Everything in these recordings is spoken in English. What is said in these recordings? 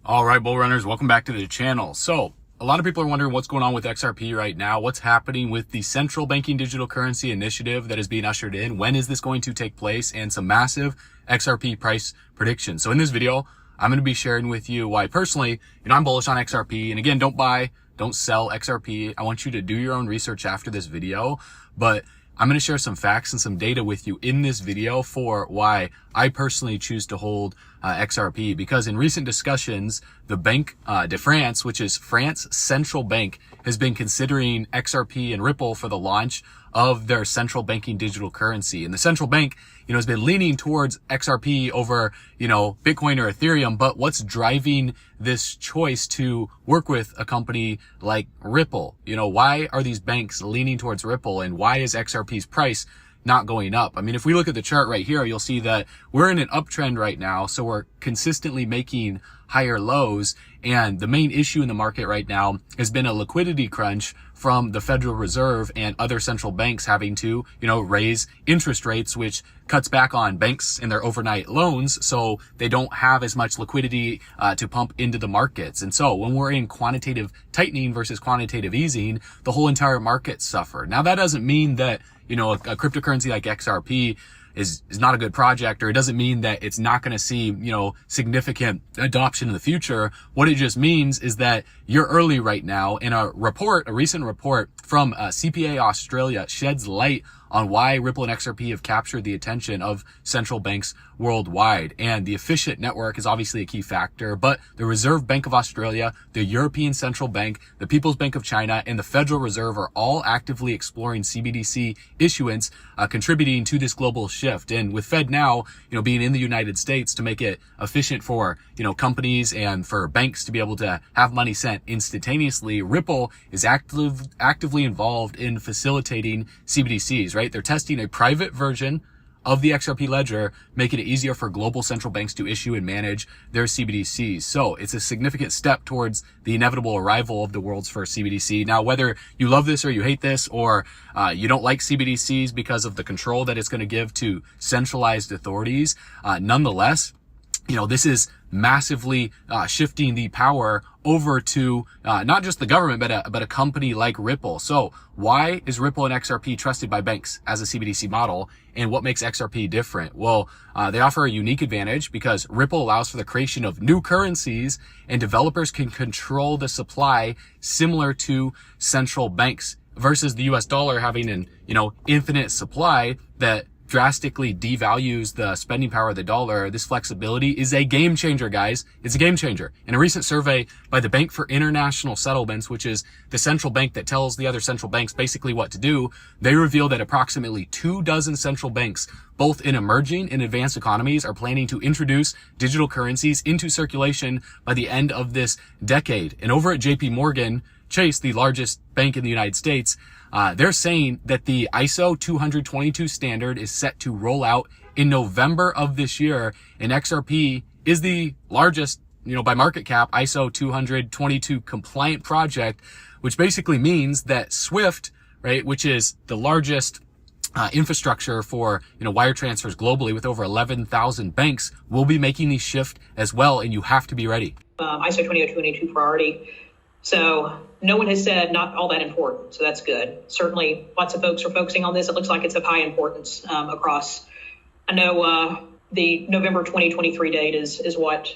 All right, bull runners, welcome back to the channel. So a lot of people are wondering what's going on with XRP right now. What's happening with the central banking digital currency initiative that is being ushered in? When is this going to take place? And some massive XRP price predictions. So in this video, I'm going to be sharing with you why personally, I'm bullish on XRP. And again, don't sell XRP. I want you to do your own research after this video, but I'm going to share some facts and some data with you in this video for why I personally choose to hold XRP, because in recent discussions, the Banque de France, which is France's central bank, has been considering XRP and Ripple for the launch of their central banking digital currency. And the central bank, has been leaning towards XRP over, Bitcoin or Ethereum. But what's driving this choice to work with a company like Ripple? Why are these banks leaning towards Ripple, and why is XRP's price not going up? I mean, if we look at the chart right here, you'll see that we're in an uptrend right now. So we're consistently making higher lows. And the main issue in the market right now has been a liquidity crunch from the Federal Reserve and other central banks having to, raise interest rates, which cuts back on banks and their overnight loans. So they don't have as much liquidity to pump into the markets. And so when we're in quantitative tightening versus quantitative easing, the whole entire market suffered. Now, that doesn't mean that, a cryptocurrency like XRP is not a good project, or it doesn't mean that it's not going to see, significant adoption in the future. What it just means is that you're early right now. And a recent report from CPA Australia sheds light on why Ripple and XRP have captured the attention of central banks worldwide. And the efficient network is obviously a key factor, but the Reserve Bank of Australia, the European Central Bank, the People's Bank of China, and the Federal Reserve are all actively exploring CBDC issuance, contributing to this global shift. And with Fed now, being in the United States to make it efficient for, companies and for banks to be able to have money sent instantaneously, Ripple is actively involved in facilitating CBDCs, right? They're testing a private version of the XRP ledger, making it easier for global central banks to issue and manage their CBDCs. So it's a significant step towards the inevitable arrival of the world's first CBDC. Now, whether you love this or you hate this, or you don't like CBDCs because of the control that it's going to give to centralized authorities, nonetheless, this is massively shifting the power over to not just the government, but a company like Ripple. So why is Ripple and XRP trusted by banks as a CBDC model, and what makes XRP different? Well, they offer a unique advantage because Ripple allows for the creation of new currencies, and developers can control the supply similar to central banks, versus the US dollar having an infinite supply that drastically devalues the spending power of the dollar. This flexibility is a game changer, guys. It's a game changer. In a recent survey by the Bank for International Settlements, which is the central bank that tells the other central banks basically what to do, they reveal that approximately 24 central banks, both in emerging and advanced economies, are planning to introduce digital currencies into circulation by the end of this decade. And over at JP Morgan Chase, the largest bank in the United States, they're saying that the ISO 222 standard is set to roll out in November of this year, and XRP is the largest, by market cap, ISO 222 compliant project, which basically means that SWIFT, right, which is the largest infrastructure for, wire transfers globally with over 11,000 banks, will be making the shift as well, and you have to be ready. ISO 222 priority. So no one has said not all that important. So that's good. Certainly lots of folks are focusing on this. It looks like it's of high importance across. I know the November 2023 date is what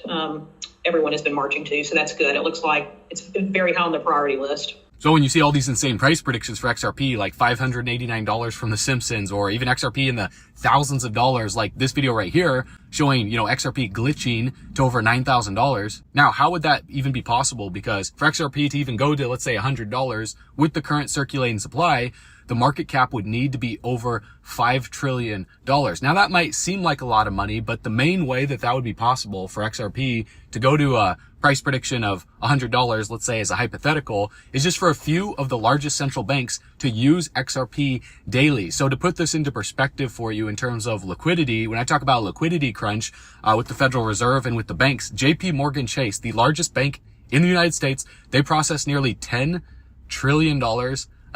everyone has been marching to. So that's good. It looks like it's very high on the priority list. So when you see all these insane price predictions for XRP, like $589 from The Simpsons, or even XRP in the thousands of dollars, like this video right here, showing, XRP glitching to over $9,000. Now, how would that even be possible? Because for XRP to even go to, let's say, $100 with the current circulating supply, the market cap would need to be over $5 trillion. Now, that might seem like a lot of money, but the main way that would be possible for XRP to go to a price prediction of $100, let's say as a hypothetical, is just for a few of the largest central banks to use XRP daily. So to put this into perspective for you in terms of liquidity, when I talk about liquidity crunch with the Federal Reserve and with the banks, JP Morgan Chase, the largest bank in the United States, they process nearly $10 trillion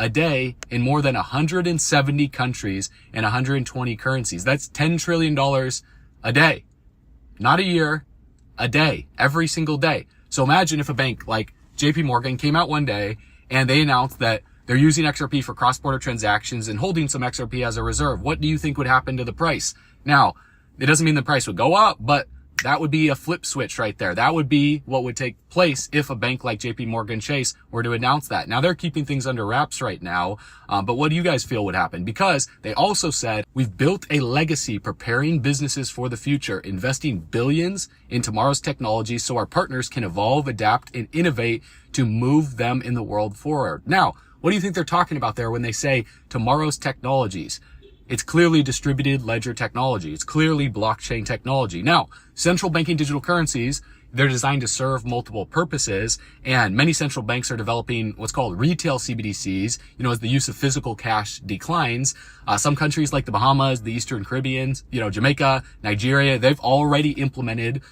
a day in more than 170 countries and 120 currencies. That's $10 trillion a day. Not a year, a day, every single day. So imagine if a bank like JP Morgan came out one day and they announced that they're using XRP for cross-border transactions and holding some XRP as a reserve. What do you think would happen to the price? Now, it doesn't mean the price would go up, but that would be a flip switch right there. That would be what would take place if a bank like JP Morgan Chase were to announce that. Now, they're keeping things under wraps right now, but what do you guys feel would happen? Because they also said, we've built a legacy preparing businesses for the future, investing billions in tomorrow's technology so our partners can evolve, adapt, and innovate to move them in the world forward. Now, what do you think they're talking about there when they say tomorrow's technologies? It's clearly distributed ledger technology. It's clearly blockchain technology. Now, central banking digital currencies, they're designed to serve multiple purposes, and many central banks are developing what's called retail CBDCs, as the use of physical cash declines. Some countries like the Bahamas, the Eastern Caribbean, Jamaica, Nigeria, they've already implemented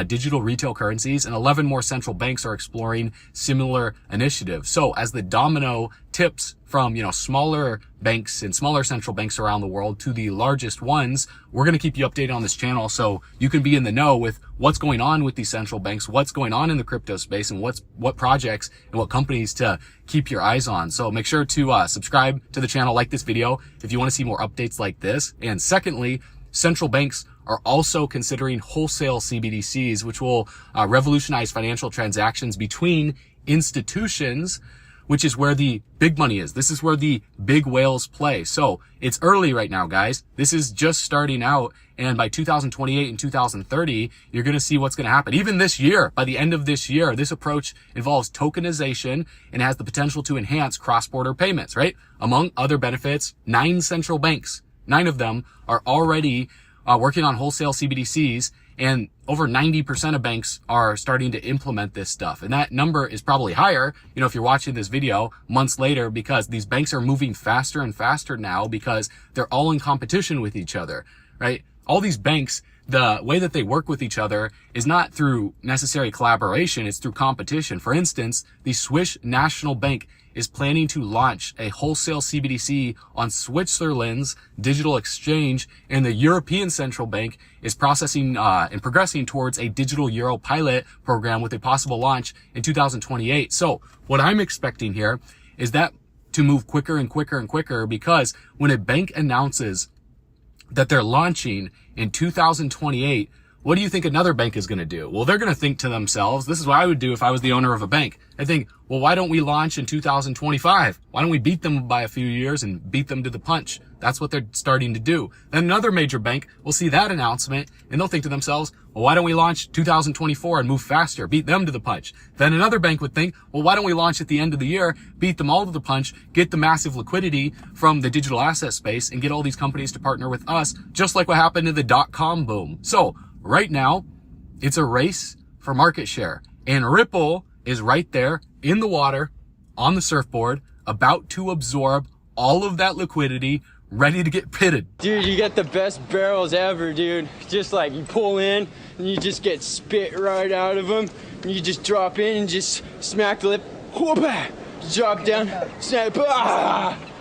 digital retail currencies, and 11 more central banks are exploring similar initiatives. So as the domino tips from, smaller banks and smaller central banks around the world to the largest ones, we're going to keep you updated on this channel so you can be in the know with what's going on with these central banks, what's going on in the crypto space, and what projects and what companies to keep your eyes on. So make sure to subscribe to the channel, like this video if you want to see more updates like this. And secondly, central banks are also considering wholesale CBDCs, which will revolutionize financial transactions between institutions, which is where the big money is. This is where the big whales play. So it's early right now, guys. This is just starting out. And by 2028 and 2030, you're going to see what's going to happen. Even this year, by the end of this year, this approach involves tokenization and has the potential to enhance cross-border payments, right? Among other benefits, 9 central banks, 9 of them are already working on wholesale CBDCs, and over 90% of banks are starting to implement this stuff. And that number is probably higher, if you're watching this video months later, because these banks are moving faster and faster now because they're all in competition with each other, right? All these banks, the way that they work with each other is not through necessary collaboration, it's through competition. For instance, the Swiss National Bank is planning to launch a wholesale CBDC on Switzerland's digital exchange, and the European Central Bank is processing and progressing towards a digital euro pilot program with a possible launch in 2028. So what I'm expecting here is that to move quicker and quicker and quicker, because when a bank announces that they're launching in 2028, what do you think another bank is going to do? Well, they're going to think to themselves, this is what I would do if I was the owner of a bank. I think, well, why don't we launch in 2025? Why don't we beat them by a few years and beat them to the punch? That's what they're starting to do. Then another major bank will see that announcement and they'll think to themselves, well, why don't we launch 2024 and move faster, beat them to the punch? Then another bank would think, well, why don't we launch at the end of the year, beat them all to the punch, get the massive liquidity from the digital asset space and get all these companies to partner with us, just like what happened in the .com boom. So right now, it's a race for market share, and Ripple is right there in the water on the surfboard, about to absorb all of that liquidity, ready to get pitted. Dude, you get the best barrels ever, dude. Just like you pull in and you just get spit right out of them. And you just drop in and just smack the lip. Whoop-ah! Drop down, snap,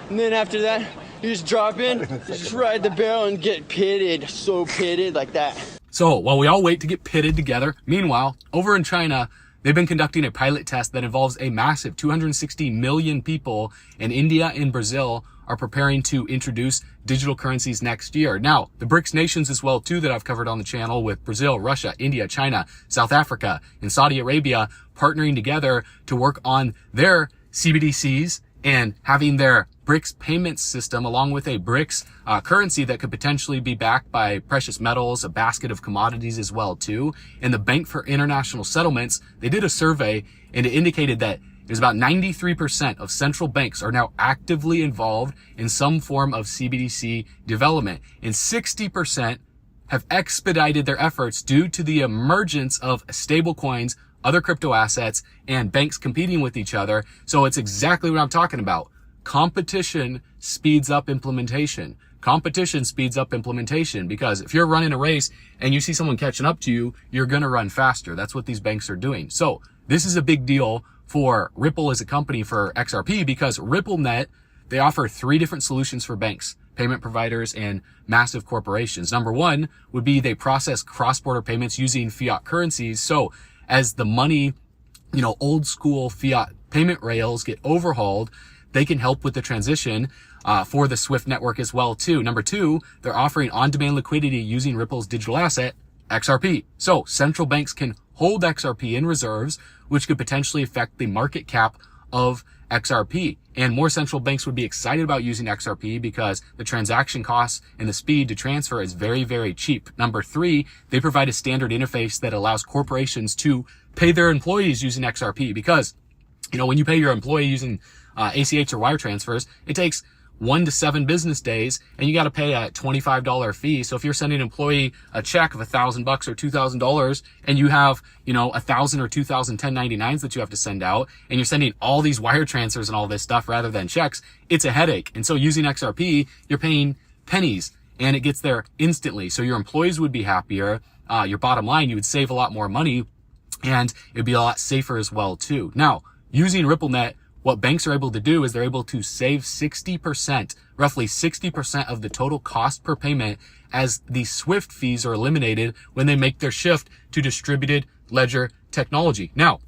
and then after that, you just drop in, just ride the barrel and get pitted. So pitted like that. So while we all wait to get pitted together, meanwhile, over in China, they've been conducting a pilot test that involves a massive 260 million people, and India and Brazil are preparing to introduce digital currencies next year. Now, the BRICS nations as well too that I've covered on the channel, with Brazil, Russia, India, China, South Africa, and Saudi Arabia partnering together to work on their CBDCs and having their BRICS payment system along with a BRICS currency that could potentially be backed by precious metals, a basket of commodities as well too. And the Bank for International Settlements, they did a survey and it indicated that there's about 93% of central banks are now actively involved in some form of CBDC development, and 60% have expedited their efforts due to the emergence of stablecoins, other crypto assets, and banks competing with each other. So it's exactly what I'm talking about. Competition speeds up implementation. Competition speeds up implementation, because if you're running a race and you see someone catching up to you, you're going to run faster. That's what these banks are doing. So this is a big deal for Ripple as a company, for XRP, because RippleNet, they offer 3 different solutions for banks, payment providers, and massive corporations. Number 1 would be they process cross-border payments using fiat currencies. So as the money old school fiat payment rails get overhauled, they can help with the transition for the SWIFT network as well too. Number two, they're offering on-demand liquidity using Ripple's digital asset, XRP. So central banks can hold XRP in reserves, which could potentially affect the market cap of XRP. And more central banks would be excited about using XRP because the transaction costs and the speed to transfer is very, very cheap. Number three, they provide a standard interface that allows corporations to pay their employees using XRP because, when you pay your employee using ACH or wire transfers, it takes 1 to 7 business days, and you got to pay a $25 fee. So if you're sending an employee a check of $1,000 or $2,000, and you have, 1,000 or 2,000 1099s that you have to send out, and you're sending all these wire transfers and all this stuff rather than checks, it's a headache. And so using XRP, you're paying pennies, and it gets there instantly. So your employees would be happier. Your bottom line, you would save a lot more money, and it'd be a lot safer as well too. Now, using RippleNet, what banks are able to do is they're able to save 60%, roughly 60% of the total cost per payment as the SWIFT fees are eliminated when they make their shift to distributed ledger technology. Now,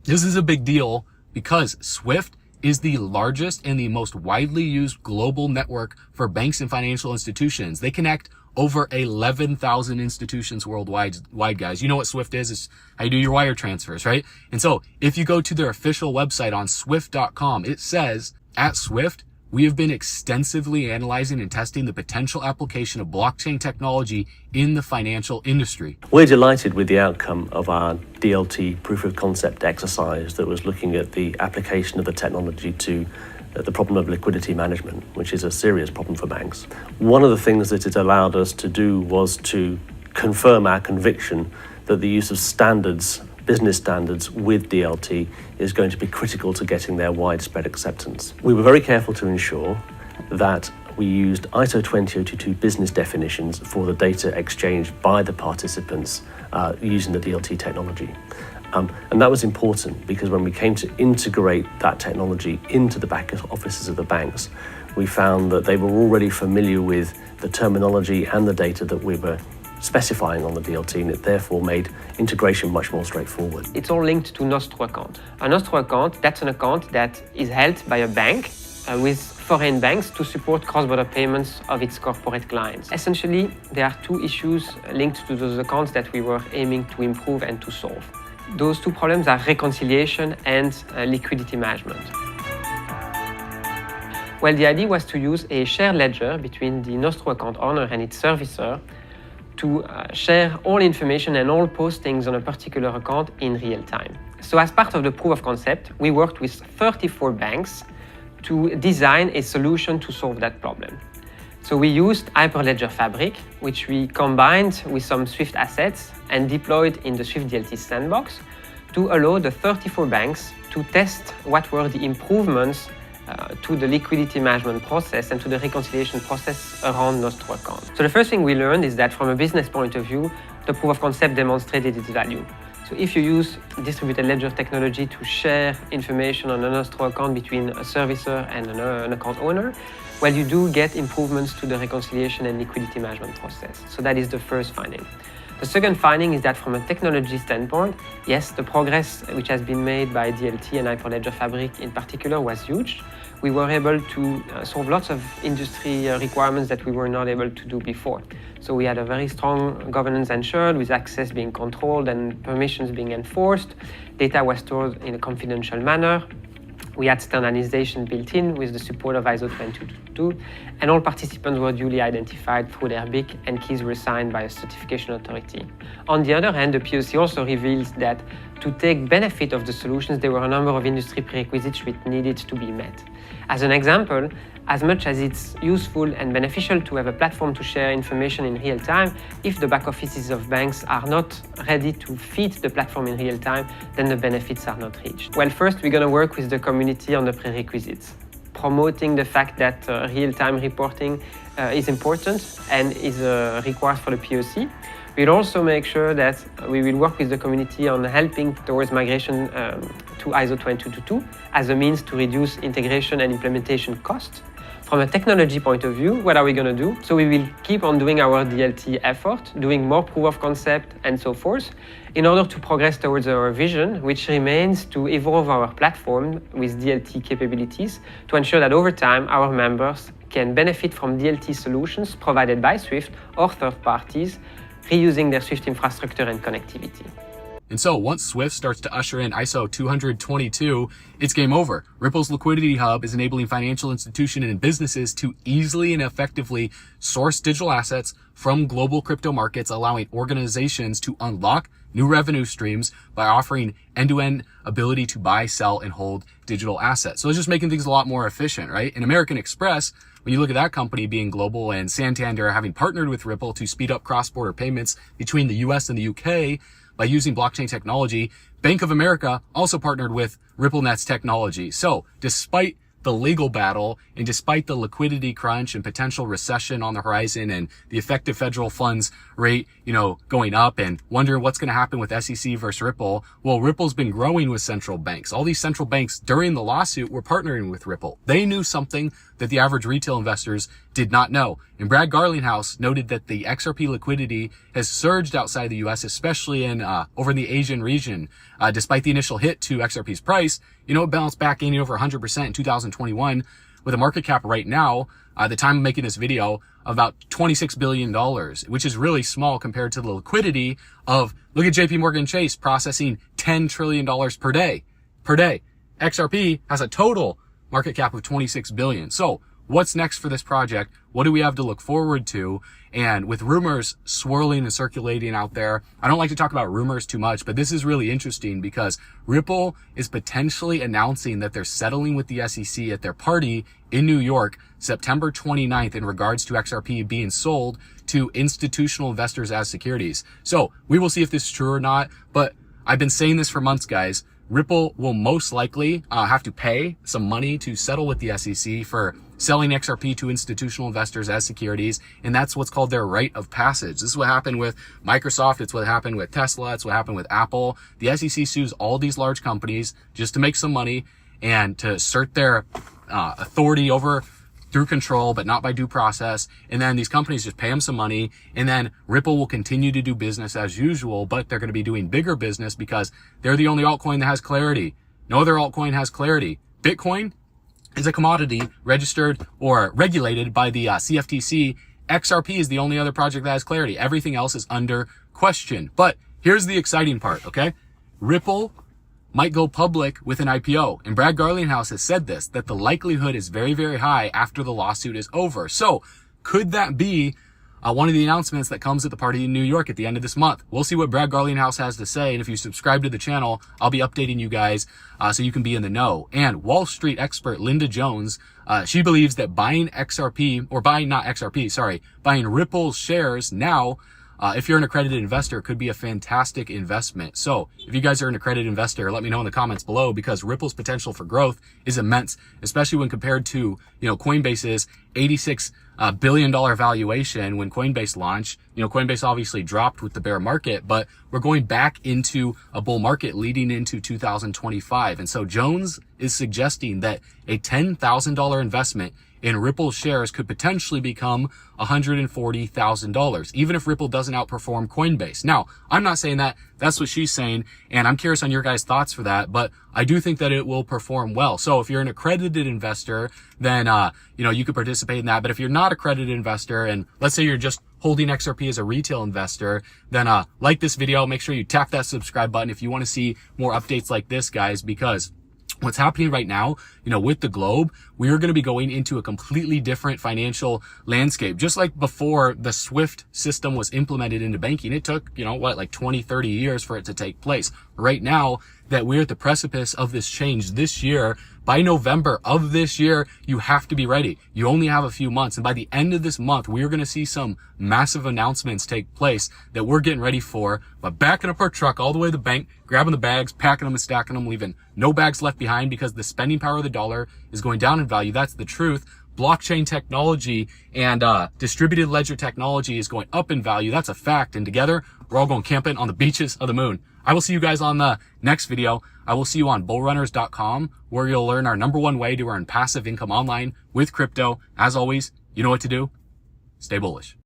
this is a big deal because SWIFT is the largest and the most widely used global network for banks and financial institutions. They connect over 11,000 institutions worldwide, guys. You know what SWIFT is? It's how you do your wire transfers, right? And so if you go to their official website on swift.com, it says, at SWIFT, we have been extensively analyzing and testing the potential application of blockchain technology in the financial industry. We're delighted with the outcome of our DLT proof of concept exercise that was looking at the application of the technology to the problem of liquidity management, which is a serious problem for banks. One of the things that it allowed us to do was to confirm our conviction that the use of standards, business standards with DLT is going to be critical to getting their widespread acceptance. We were very careful to ensure that we used ISO 20022 business definitions for the data exchanged by the participants using the DLT technology. And that was important because when we came to integrate that technology into the back offices of the banks, we found that they were already familiar with the terminology and the data that we were specifying on the DLT, and it therefore made integration much more straightforward. It's all linked to Nostro account. A Nostro account, that's an account that is held by a bank with foreign banks to support cross-border payments of its corporate clients. Essentially, there are two issues linked to those accounts that we were aiming to improve and to solve. Those two problems are reconciliation and liquidity management. Well, the idea was to use a shared ledger between the Nostro account owner and its servicer to share all information and all postings on a particular account in real time. So as part of the proof of concept, we worked with 34 banks to design a solution to solve that problem. So we used Hyperledger Fabric, which we combined with some Swift assets and deployed in the Swift DLT sandbox to allow the 34 banks to test what were the improvements to the liquidity management process and to the reconciliation process around Nostro account. So the first thing we learned is that from a business point of view, the proof of concept demonstrated its value. So if you use distributed ledger technology to share information on a Nostro account between a servicer and an account owner, well, you do get improvements to the reconciliation and liquidity management process. So that is the first finding. The second finding is that from a technology standpoint, yes, the progress which has been made by DLT and Hyperledger Fabric in particular was huge. We were able to solve lots of industry requirements that we were not able to do before. So we had a very strong governance ensured with access being controlled and permissions being enforced. Data was stored in a confidential manner. We had standardization built in with the support of ISO 20022, and all participants were duly identified through their BIC and keys were signed by a certification authority. On the other hand, the POC also reveals that to take benefit of the solutions, there were a number of industry prerequisites which needed to be met. As an example, as much as it's useful and beneficial to have a platform to share information in real time, if the back offices of banks are not ready to feed the platform in real time, then the benefits are not reached. Well, first, we're going to work with the community on the prerequisites, promoting the fact that real-time reporting is important and is required for the POC. We'll also make sure that we will work with the community on helping towards migration to ISO 20022 as a means to reduce integration and implementation costs. From a technology point of view, what are we going to do? So we will keep on doing our DLT effort, doing more proof of concept and so forth, in order to progress towards our vision, which remains to evolve our platform with DLT capabilities to ensure that over time our members can benefit from DLT solutions provided by Swift or third parties, reusing their Swift infrastructure and connectivity. And so once Swift starts to usher in ISO 20022, it's game over. Ripple's Liquidity Hub is enabling financial institutions and businesses to easily and effectively source digital assets from global crypto markets, allowing organizations to unlock new revenue streams by offering end-to-end ability to buy, sell, and hold digital assets. So it's just making things a lot more efficient, right? And American Express, when you look at that company being global and Santander having partnered with Ripple to speed up cross-border payments between the US and the UK, by using blockchain technology, Bank of America also partnered with RippleNet's technology. So despite the legal battle and despite the liquidity crunch and potential recession on the horizon and the effective federal funds rate, going up and wondering what's going to happen with SEC versus Ripple, well, Ripple's been growing with central banks. All these central banks during the lawsuit were partnering with Ripple. They knew something that the average retail investors did not know. And Brad Garlinghouse noted that the XRP liquidity has surged outside the US, especially in over in the Asian region. Despite the initial hit to XRP's price, it bounced back, gaining over 100% in 2021 with a market cap right now, the time of making this video, about $26 billion, which is really small compared to the liquidity of, look at JP Morgan Chase processing $10 trillion per day. XRP has a total market cap of 26 billion. So what's next for this project? What do we have to look forward to? And with rumors swirling and circulating out there, I don't like to talk about rumors too much, but this is really interesting because Ripple is potentially announcing that they're settling with the SEC at their party in New York, September 29th, in regards to XRP being sold to institutional investors as securities. So we will see if this is true or not, but I've been saying this for months, guys. Ripple will most likely have to pay some money to settle with the SEC for selling XRP to institutional investors as securities, and that's what's called their rite of passage. This is what happened with Microsoft. It's what happened with Tesla. It's what happened with Apple. The SEC sues all these large companies just to make some money and to assert their authority over through control, but not by due process. And then these companies just pay them some money, and then Ripple will continue to do business as usual, but they're going to be doing bigger business because they're the only altcoin that has clarity. No other altcoin has clarity. Bitcoin is a commodity registered or regulated by the CFTC. XRP is the only other project that has clarity. Everything else is under question. But here's the exciting part, okay? Ripple might go public with an IPO. And Brad Garlinghouse has said this, that the likelihood is very, very high after the lawsuit is over. So could that be one of the announcements that comes at the party in New York at the end of this month? We'll see what Brad Garlinghouse has to say. And if you subscribe to the channel, I'll be updating you guys so you can be in the know. And Wall Street expert Linda Jones, she believes that buying buying Ripple's shares now, if you're an accredited investor, could be a fantastic investment. So if you guys are an accredited investor, let me know in the comments below, because Ripple's potential for growth is immense, especially when compared to, Coinbase's $86 billion valuation when Coinbase launched. Coinbase obviously dropped with the bear market, but we're going back into a bull market leading into 2025. And so Jones is suggesting that a $10,000 investment in Ripple shares could potentially become $140,000, even if Ripple doesn't outperform Coinbase. Now, I'm not saying that. That's what she's saying, and I'm curious on your guys' thoughts for that, but I do think that it will perform well. So if you're an accredited investor, then, you could participate in that. But if you're not an accredited investor, and let's say you're just holding XRP as a retail investor, then like this video, make sure you tap that subscribe button if you want to see more updates like this, guys, because what's happening right now, with the globe, we are going to be going into a completely different financial landscape. Just like before the SWIFT system was implemented into banking, it took, 20, 30 years for it to take place. Right now that we're at the precipice of this change this year, by November of this year, you have to be ready. You only have a few months. And by the end of this month, we're going to see some massive announcements take place that we're getting ready for. But backing up our truck all the way to the bank, grabbing the bags, packing them and stacking them, leaving no bags left behind because the spending power of the dollar is going down in value. That's the truth. Blockchain technology and distributed ledger technology is going up in value. That's a fact. And together, we're all going camping on the beaches of the moon. I will see you guys on the next video. I will see you on bullrunners.com, where you'll learn our #1 way to earn passive income online with crypto. As always, you know what to do. Stay bullish.